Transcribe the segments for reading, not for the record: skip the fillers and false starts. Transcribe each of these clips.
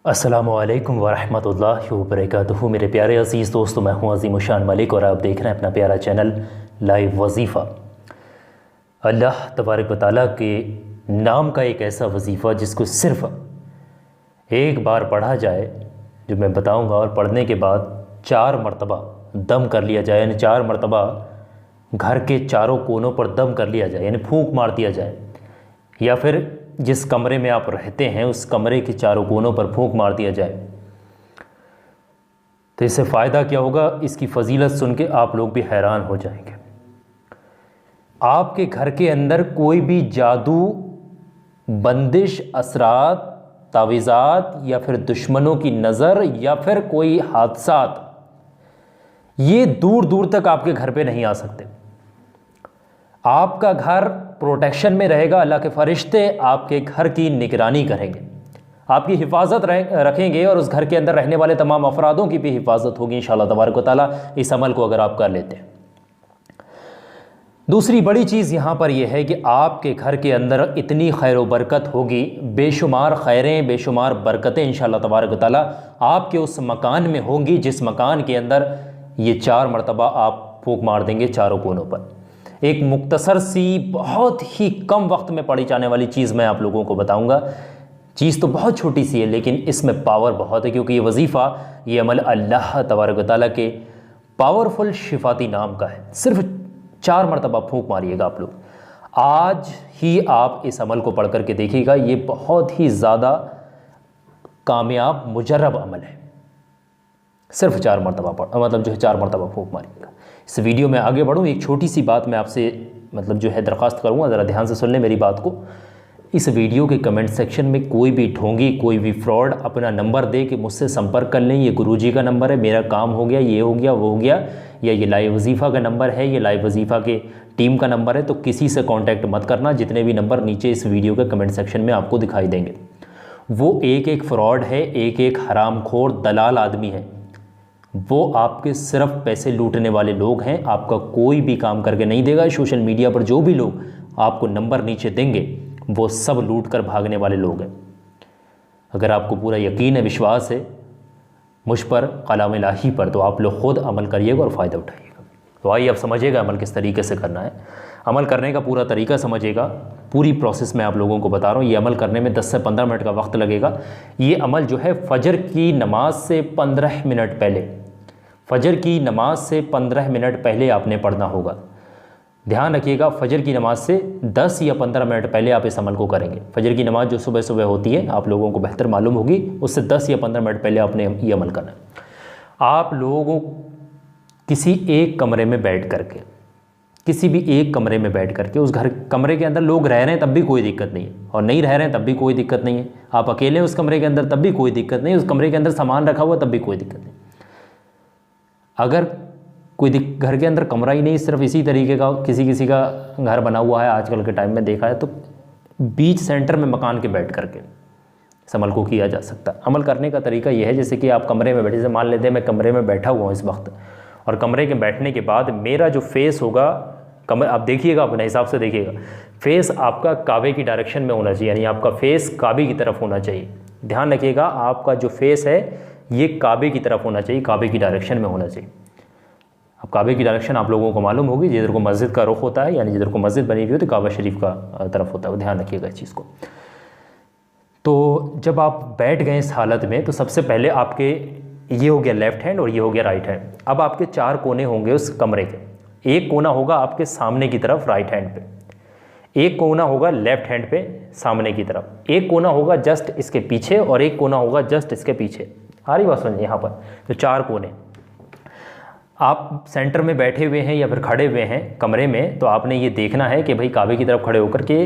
अस्सलामुअलैकुम वरहमतुल्लाहि वबरकातुहू। मेरे प्यारे अज़ीज़ दोस्तों, मैं हूँ अज़ीम शान मलिक और आप देख रहे हैं अपना प्यारा चैनल लाइव वजीफ़ा। अल्लाह तबारक व तआला के नाम का एक ऐसा वजीफ़ा जिसको सिर्फ़ एक बार पढ़ा जाए, जो मैं बताऊँगा, और पढ़ने के बाद 4 मरतबा दम कर लिया जाए, यानी 4 मरतबा घर के चारों कोनों पर दम कर लिया जाए, यानी फूंक मार दिया जाए, या फिर जिस कमरे में आप रहते हैं उस कमरे के चारों कोनों पर फूंक मार दिया जाए, तो इससे फ़ायदा क्या होगा, इसकी फ़जीलत सुन के आप लोग भी हैरान हो जाएंगे। आपके घर के अंदर कोई भी जादू, बंदिश, असरात, तावीज़ात या फिर दुश्मनों की नज़र या फिर कोई हादसात, ये दूर दूर तक आपके घर पे नहीं आ सकते। आपका घर प्रोटेक्शन में रहेगा। अल्लाह के फरिश्ते आपके घर की निगरानी करेंगे, आपकी हिफाजत रखेंगे और उस घर के अंदर रहने वाले तमाम अफरादों की भी हिफाजत होगी इंशाअल्लाह तबारक व तआला, इस अमल को अगर आप कर लेते हैं। दूसरी बड़ी चीज़ यहाँ पर यह है कि आपके घर के अंदर इतनी खैर व बरकत होगी, बेशुमार खैरें, बेशुमार बरकतें इंशाअल्लाह तबारक व तआला आपके उस मकान में होंगी जिस मकान के अंदर ये 4 मरतबा आप फूंक मार देंगे चारों कोनों पर। एक मुख्तसर सी, बहुत ही कम वक्त में पढ़ी जाने वाली चीज़ मैं आप लोगों को बताऊंगा। चीज़ तो बहुत छोटी सी है लेकिन इसमें पावर बहुत है, क्योंकि ये वजीफ़ा, ये अमल अल्लाह तबारक व तआला के पावरफुल शिफाती नाम का है। सिर्फ 4 मरतबा फूंक मारिएगा आप लोग। आज ही आप इस अमल को पढ़ करके देखिएगा, ये बहुत ही ज़्यादा कामयाब मुजर्रब अमल है। सिर्फ 4 मरतबा मतलब जो है 4 मरतबा फूंक मारिएगा। इस वीडियो में आगे बढ़ूँ, एक छोटी सी बात मैं आपसे मतलब जो है दरख्वास्त करूँगा, ज़रा ध्यान से सुन लें मेरी बात को। इस वीडियो के कमेंट सेक्शन में कोई भी ढोंगी, कोई भी फ्रॉड अपना नंबर दे कि मुझसे संपर्क कर लें, ये गुरुजी का नंबर है, मेरा काम हो गया, ये हो गया, वो हो गया, या ये लाइव वजीफ़ा का नंबर है, ये लाइव वजीफ़ा के टीम का नंबर है, तो किसी से कॉन्टैक्ट मत करना। जितने भी नंबर नीचे इस वीडियो के कमेंट सेक्शन में आपको दिखाई देंगे, वो एक एक फ्रॉड है, एक एक हरामखोर दलाल आदमी है। वो आपके सिर्फ पैसे लूटने वाले लोग हैं, आपका कोई भी काम करके नहीं देगा। सोशल मीडिया पर जो भी लोग आपको नंबर नीचे देंगे वो सब लूट कर भागने वाले लोग हैं। अगर आपको पूरा यकीन है, विश्वास है मुझ पर, कलाम इलाही पर, तो आप लोग ख़ुद अमल करिएगा और फ़ायदा उठाइएगा। तो आइए अब समझिएगा अमल किस तरीके से करना है। अमल करने का पूरा तरीका समझिएगा, पूरी प्रोसेस मैं आप लोगों को बता रहा हूँ। ये अमल करने में 10 से 15 मिनट का वक्त लगेगा। ये अमल जो है फ़जर की नमाज से 15 मिनट पहले, फ़जर की नमाज से 15 मिनट पहले आपने पढ़ना होगा। ध्यान रखिएगा, फ़जर की नमाज से 10 या 15 मिनट पहले आप इस अमल को करेंगे। फ़जर की नमाज जो सुबह सुबह होती है, आप लोगों को बेहतर मालूम होगी, उससे 10 या 15 मिनट पहले आपने ये अमल करना है। आप लोगों किसी एक कमरे में बैठ करके, किसी भी एक कमरे में बैठ करके, उस कमरे के अंदर लोग रह रहे हैं तब भी कोई दिक्कत नहीं है, और नहीं रह रहे हैं तब भी कोई दिक्कत नहीं है। आप अकेले उस कमरे के अंदर तब भी कोई दिक्कत नहीं है, उस कमरे के अंदर सामान रखा हुआ तब भी कोई दिक्कत नहीं। अगर कोई घर के अंदर कमरा ही नहीं, सिर्फ इसी तरीके का किसी का घर बना हुआ है, आजकल के टाइम में देखा है, तो बीच सेंटर में मकान के बैठ करके इस अमल को किया जा सकता है। अमल करने का तरीका यह है, जैसे कि आप कमरे में बैठे, जैसे मान लेते हैं मैं कमरे में बैठा हुआ हूँ इस वक्त, और कमरे के बैठने के बाद मेरा जो फेस होगा, आप देखिएगा, अपने हिसाब से देखिएगा, फेस आपका काबे की डायरेक्शन में होना चाहिए, यानी आपका फेस काबे की तरफ होना चाहिए। ध्यान रखिएगा, आपका जो फेस है ये काबे की तरफ होना चाहिए, काबे की डायरेक्शन में होना चाहिए। अब काबे की डायरेक्शन आप लोगों को मालूम होगी, जिधर को मस्जिद का रुख होता है, यानी जिधर को मस्जिद बनी हुई होती है, काबा शरीफ का तरफ होता है। ध्यान रखिएगा इस चीज़ को। तो जब आप बैठ गए इस हालत में, तो सबसे पहले आपके ये हो गया लेफ़्ट हैंड और ये हो गया राइट हैंड। अब आपके 4 कोने होंगे उस कमरे के। एक कोना होगा आपके सामने की तरफ राइट हैंड पे, एक कोना होगा लेफ़्ट हैंड पे सामने की तरफ, एक कोना होगा जस्ट इसके पीछे, और एक कोना होगा जस्ट इसके पीछे। आ रही बात समझिए, यहाँ पर तो 4 कोने। आप सेंटर में बैठे हुए हैं या फिर खड़े हुए हैं कमरे में, तो आपने ये देखना है कि भाई काबे की तरफ खड़े होकर के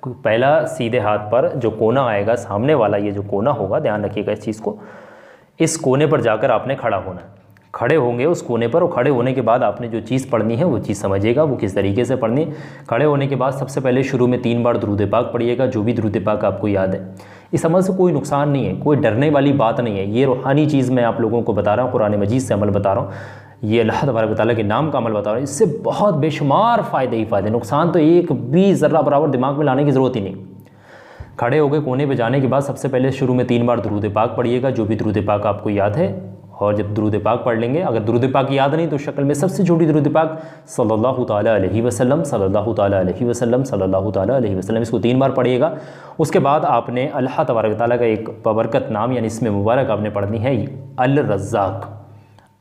पहला सीधे हाथ पर जो कोना आएगा, सामने वाला ये जो कोना होगा, ध्यान रखिएगा इस चीज़ को, इस कोने पर जाकर आपने खड़ा होना है। खड़े होंगे उस कोने पर, और खड़े होने के बाद आपने जो चीज़ पढ़नी है वो चीज़ समझिएगा, वो किस तरीके से पढ़नी है। खड़े होने के बाद सबसे पहले शुरू में 3 बार दुरूद पाक पढ़िएगा, जो भी दुरूद पाक आपको याद है। इस अमल से कोई नुकसान नहीं है, कोई डरने वाली बात नहीं है। ये रूहानी चीज़ मैं आप लोगों को बता रहा हूँ, कुरान मजीद से अमल बता रहा हूँ, ये अल्लाह तबारक व तआला के नाम का अमल बता रहा हूँ। इससे बहुत बेशुमार फ़ायदे ही फ़ायदे, नुकसान तो एक भी ज़र्रा बराबर दिमाग में लाने की ज़रूरत ही नहीं। खड़े हो गए, कोने पे जाने के बाद सबसे पहले शुरू में 3 बार दुरूद पाक पढ़िएगा, जो भी दुरूद पाक आपको याद है। और जब दुरूद पाक पढ़ लेंगे, अगर दुरूद पाक याद नहीं तो शक्ल में सबसे छोटी दुरूद पाक सल्लल्लाहु ताला अलैहि वसल्लम, सल्लल्लाहु ताला अलैहि वसल्लम, सल्लल्लाहु ताला अलैहि वसल्लम, इसको 3 बार पढ़िएगा। उसके बाद आपने अल्लाह तबारक ताला का एक बबरकत नाम यानी इसमें मुबारक आपने पढ़नी है, अल रज़्ज़ाक़,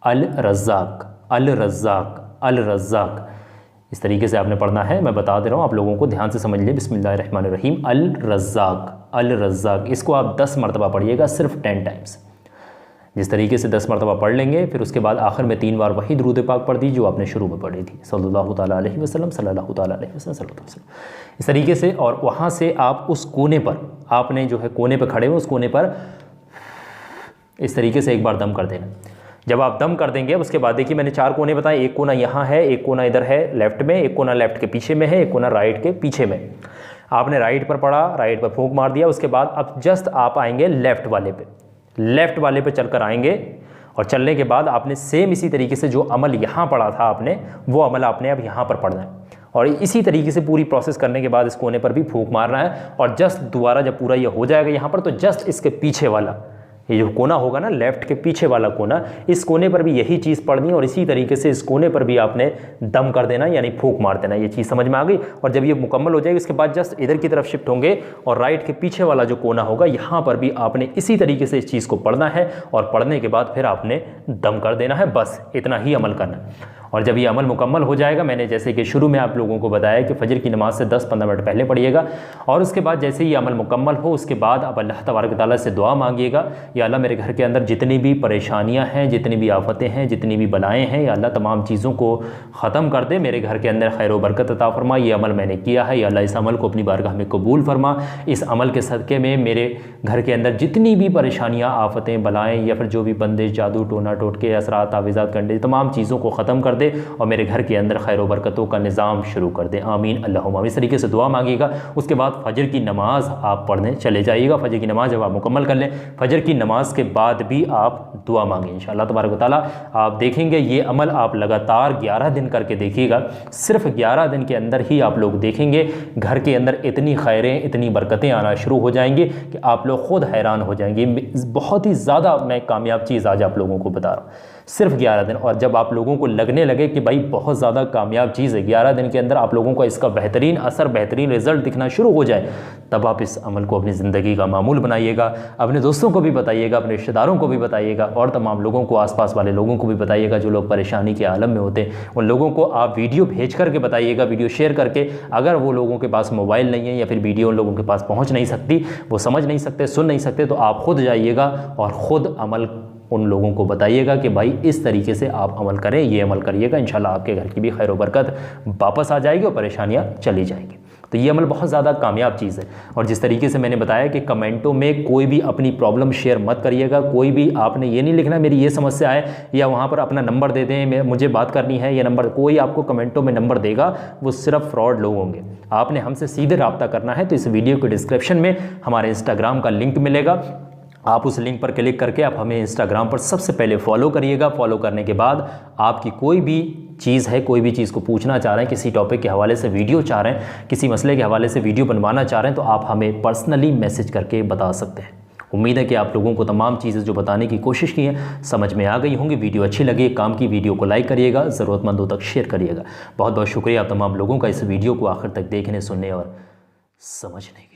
अल रज़्ज़ाक़, अल रज़्ज़ाक़, अल रज़्ज़ाक़। इस तरीके से आपने पढ़ना है, मैं बता दे रहा हूँ, आप लोगों को ध्यान से समझ लिए। बिस्मिल्लाहिर्रहमानिर्रहीम, अल रज़्ज़ाक़, अल रज़्ज़ाक़। इसको आप 10 मरतबा पढ़िएगा, सिर्फ 10 टाइम्स। जिस तरीके से 10 मरतबा पढ़ लेंगे, फिर उसके बाद आखिर में 3 बार वही दुरूद पाक पढ़ दी जो आपने शुरू में पढ़ी थी, सल्लल्लाहु ताला अलैहि वसल्लम, सल्लल्लाहु ताला अलैहि वसल्लम, सल्लल्लाहु अलैहि वसल्लम। इस तरीके से, और वहाँ से आप उस कोने पर, आपने जो है कोने पर खड़े हो, उस कोने पर इस तरीके से एक बार दम कर देना। जब आप दम कर देंगे, उसके बाद देखिए मैंने 4 कोने बताए, एक कोना यहाँ है, एक कोना इधर है लेफ्ट में, एक कोना लेफ्ट के पीछे में है, एक कोना राइट के पीछे में। आपने राइट पर पढ़ा, राइट पर फूंक मार दिया। उसके बाद अब जस्ट आप आएंगे लेफ्ट वाले पे, लेफ्ट वाले पे चलकर आएंगे, और चलने के बाद आपने सेम इसी तरीके से जो अमल यहाँ पढ़ा था आपने, वो अमल आपने अब यहाँ पर पढ़ना है। और इसी तरीके से पूरी प्रोसेस करने के बाद इस कोने पर भी फूंक मारना है, और जस्ट दोबारा जब पूरा ये हो जाएगा यहाँ पर, तो जस्ट इसके पीछे वाला ये जो कोना होगा ना, लेफ्ट के पीछे वाला कोना, इस कोने पर भी यही चीज़ पढ़नी है, और इसी तरीके से इस कोने पर भी आपने दम कर देना यानी फूंक मार देना। ये चीज़ समझ में आ गई। और जब ये मुकम्मल हो जाएगी, उसके बाद जस्ट इधर की तरफ शिफ्ट होंगे, और राइट के पीछे वाला जो कोना होगा, यहाँ पर भी आपने इसी तरीके से इस चीज़ को पढ़ना है, और पढ़ने के बाद फिर आपने दम कर देना है। बस इतना ही अमल करना है। और जब ये अमल मुकम्मल हो जाएगा, मैंने जैसे कि शुरू में आप लोगों को बताया कि फजर की नमाज से 10-15 मिनट पहले पढ़िएगा, और उसके बाद जैसे ये अमल मुकम्मल हो, उसके बाद आप अल्लाह तबारक ताला से दुआ मांगिएगा, या अल्लाह मेरे घर के अंदर जितनी भी परेशानियां हैं, जितनी भी आफतें हैं, जितनी भी बलाएं हैं, या अल्लाह तमाम चीज़ों को ख़त्म कर दे, मेरे घर के अंदर खैर व बरकत अता फरमा। ये अमल मैंने किया है, या अल्लाह इस अमल को अपनी बारगाह में कबूल फरमा। इस अमल के सदक़े में मेरे घर के अंदर जितनी भी परेशानियाँ, आफतें, बलाएँ, या फिर जो भी बंदिश, जादू, टोना टोटके, असरात, तावीज़ात, कंडे, तमाम चीज़ों को ख़त्म कर दे, और मेरे घर के अंदर खैर व बरकतों का निज़ाम शुरू कर दे। आमीन अल्लाहुम्मा। इस तरीके से दुआ मांगिएगा। उसके बाद फजर की नमाज़ आप पढ़ने चले जाइएगा। फजर की नमाज़ जब आप मुकम्मल कर लें, फजर की नमाज के बाद भी आप दुआ मांगें इंशाअल्लाह तबारक व तआला। आप देखेंगे ये अमल आप लगातार 11 दिन करके देखिएगा। सिर्फ 11 दिन के अंदर ही आप लोग देखेंगे घर के अंदर इतनी खैरें, इतनी बरकतें आना शुरू हो जाएंगी कि आप लोग ख़ुद हैरान हो जाएंगे। बहुत ही ज़्यादा मैं कामयाब चीज़ आज आप लोगों को बता रहा हूँ, सिर्फ 11 दिन। और जब आप लोगों को लगने लगे कि भाई बहुत ज़्यादा कामयाब चीज़ है, 11 दिन के अंदर आप लोगों को इसका बेहतरीन असर, बेहतरीन रिजल्ट दिखना शुरू हो जाए, तब आप इस अमल को अपनी ज़िंदगी का मामूल बनाइएगा। अपने दोस्तों को भी बताइएगा, अपने रिश्तेदारों को भी बताइएगा, और तमाम लोगों को, आसपास वाले लोगों को भी बताइएगा जो लोग परेशानी के आलम में होते हैं। उन लोगों को आप वीडियो भेज करके बताइएगा, वीडियो शेयर करके। अगर वो लोगों के पास मोबाइल नहीं है, या फिर वीडियो उन लोगों के पास पहुँच नहीं सकती, वो समझ नहीं सकते, सुन नहीं सकते, तो आप ख़ुद जाइएगा और ख़ुद अमल उन लोगों को बताइएगा कि भाई इस तरीके से आप अमल करें, ये अमल करिएगा, इंशाल्लाह आपके घर की भी खैर व बरकत वापस आ जाएगी और परेशानियां चली जाएंगी। तो ये अमल बहुत ज़्यादा कामयाब चीज़ है। और जिस तरीके से मैंने बताया कि कमेंटों में कोई भी अपनी प्रॉब्लम शेयर मत करिएगा। कोई भी आपने ये नहीं लिखना मेरी ये समस्या है, या वहाँ पर अपना नंबर दे दें, मुझे बात करनी है, ये नंबर। कोई आपको कमेंटों में नंबर देगा, वो सिर्फ फ्रॉड लोग होंगे। आपने हमसे सीधे रब्ता करना है। तो इस वीडियो के डिस्क्रिप्शन में हमारे इंस्टाग्राम का लिंक मिलेगा, आप उस लिंक पर क्लिक करके आप हमें इंस्टाग्राम पर सबसे पहले फॉलो करिएगा। फॉलो करने के बाद आपकी कोई भी चीज़ है, कोई भी चीज़ को पूछना चाह रहे हैं, किसी टॉपिक के हवाले से वीडियो चाह रहे हैं, किसी मसले के हवाले से वीडियो बनवाना चाह रहे हैं, तो आप हमें पर्सनली मैसेज करके बता सकते हैं। उम्मीद है कि आप लोगों को तमाम चीज़ें जो बताने की कोशिश की हैं समझ में आ गई होंगी। वीडियो अच्छी लगी, काम की वीडियो को लाइक करिएगा, ज़रूरतमंदों तक शेयर करिएगा। बहुत बहुत शुक्रिया आप तमाम लोगों का इस वीडियो को आखिर तक देखने, सुनने और समझने के